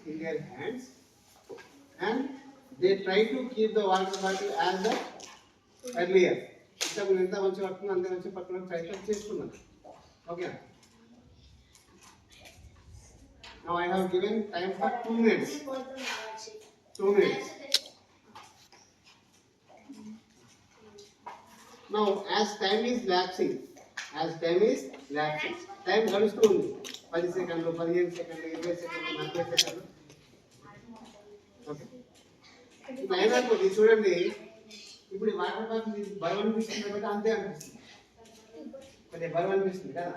in their hands and they try to keep the water bottle as the earlier. ఇంతకు ఎంత మంచి పట్టుకున్నా అంత మంచి పట్టుకున్న ప్రయత్నం చేస్తున్నాను. Okay. Now I have given time for 2 minutes. 2 minutes. Now as time is lapsing, time గడుస్తూ ఉంది. 10 సెకండ్లు, 15 సెకండ్లు, 20 సెకండ్లు, 40 సెకండ్లు. ఓకే. ఇప్పుడు అయినప్పుడు చూడండి, ఇప్పుడు వాటర్ బాటిల్ బరువు అనిపిస్తుంది కాబట్టి అంతే అనిపిస్తుంది. కొద్దిగా బరువు అనిపిస్తుంది కదా.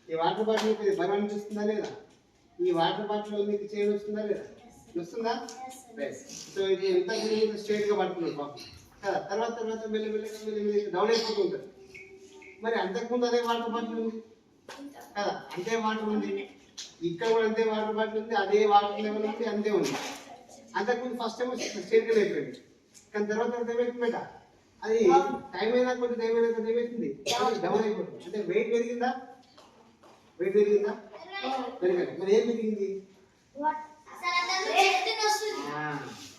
ఈ వాటర్ బాటిల్ కొద్దిగా బరువు అనిపిస్తుందా లేదా? ఈ వాటర్ బాటిల్ మీకు చేంజ్ వస్తుందా లేదా? వస్తుందా? సో ఇది ఎంత స్ట్రైట్గా పడుతుంది కాఫీ కదా. తర్వాత మెల్లి డౌన్ అయిపోతూ ఉంటుంది. మరి అంతకుముందు అదే వాటర్ బాటిల్ ఉంది కదా, అంతే వాటర్ ఉంది. ఇక్కడ కూడా అంతే వాటర్ బాటిల్ ఉంది, అదే వాటర్ లెవెల్ ఉంది, అంతే ఉంది. అంతకుముందు ఫస్ట్ టైం స్ట్రైట్గా అయిపోయింది, కానీ తర్వాత ఏమైతుందట, అది టైం అయినా కొద్ది టైం అయినా కొద్ది ఏమవుతుంది, డౌన్ అయిపోతుంది. అంటే వెయిట్ పెరిగిందా? పెరగదు. మరి ఏం పెరిగింది?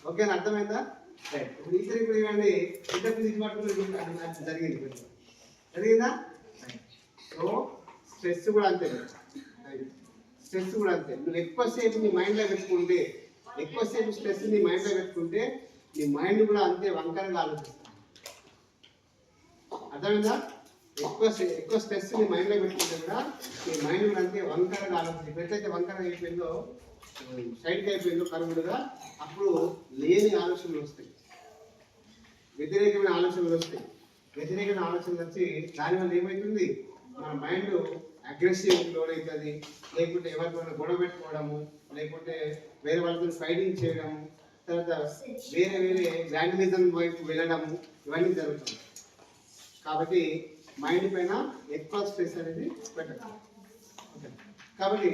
ఓకేనా, అర్థమైందా? రైట్. ఇప్పుడు ఇద్దరు ఇప్పుడు ఇవ్వండి, ఇద్దరు ఇది పట్టుకుని జరిగిందా? సో స్ట్రెస్ కూడా అంతే, నువ్వు ఎక్కువసేపు నీ మైండ్లో పెట్టుకుంటే, ఎక్కువసేపు స్ట్రెస్ నీ మైండ్లో పెట్టుకుంటే నీ మైండ్ కూడా అంతే వంకరగా ఆలోచిస్తుంది. అర్థమైందా? ఎక్కువ స్ట్రెస్ నీ మైండ్లో పెట్టుకుంటే కూడా నీ మైండ్ కూడా అంతే వంకరగా ఆలోచిస్తుంది. ఎప్పుడైతే వంకరగా అయిపోయిందో, సైడ్కి అయిపోయిందో కరువుడుగా, అప్పుడు లేని ఆలోచనలు వస్తాయి, వ్యతిరేకమైన ఆలోచనలు వస్తాయి. వ్యతిరేకమైన ఆలోచనలు వచ్చి దానివల్ల ఏమవుతుంది, మన మైండ్ అగ్రెసివ్ లోన్ అవుతుంది. లేకుంటే ఎవరితో గొడవ పెట్టుకోవడము, లేకుంటే వేరే వాళ్ళతో ఫైటింగ్ చేయడము, తర్వాత వేరే వ్యాండలిజం వైపు వెళ్ళడము, ఇవన్నీ జరుగుతుంది. కాబట్టి మైండ్ పైన ఎక్కువ స్ట్రెస్ అనేది పెట్టాలి. ఓకే, కాబట్టి